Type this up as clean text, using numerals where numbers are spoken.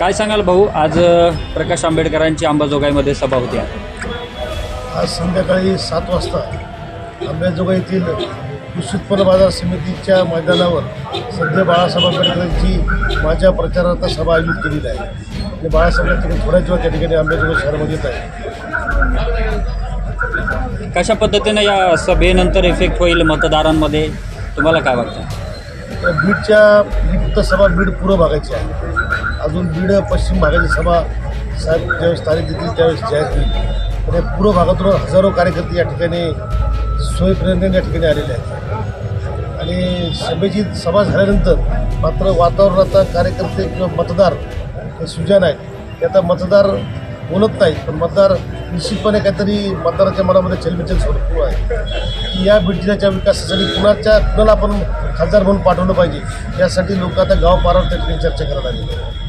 काय सांगाल भाऊ, आज प्रकाश आंबेडकरांची अंबाजोगाईमध्ये सभा होती. आज संध्याकाळी 7 वाजता अंबाजोगाईतील कृषी उत्पन्न बाजार समितीच्या मैदानावर सध्या बाळासाहेब आंबेडकरांची माझ्या प्रचारार्थ सभा आयोजित केलेली आहे. आणि बाळासाहेब आंबेडकर थोड्याच वेळा त्या ठिकाणी अंबाजोगाई शहरामध्ये येत आहे. कशा पद्धतीनं या सभेनंतर इफेक्ट होईल मतदारांमध्ये, तुम्हाला काय वाटतं? बीडच्या फक्त सभा बीड पूर्व भागाची आहे. अजून बीड पश्चिम भागाची सभा साहेब ज्यावेळेस तारीख देतील त्यावेळेस जाहीर होईल. तर या पूर्व भागातून हजारो कार्यकर्ते या ठिकाणी सोयीप्रयत्नाने या ठिकाणी आलेले आहेत. आणि सभेची सभा झाल्यानंतर मात्र वातावरण आता कार्यकर्ते किंवा मतदार हे सुजान आहेत. ते आता मतदार बोलत नाहीत, पण मतदार निश्चितपणे काहीतरी मतदाराच्या मनामध्ये चलबिचल सुरू आहे की या बीड जिल्ह्याच्या विकासासाठी कुणाला आपण खासदार म्हणून पाठवलं पाहिजे. यासाठी लोक आता गाव पारावर त्या ठिकाणी चर्चा करत आहेत.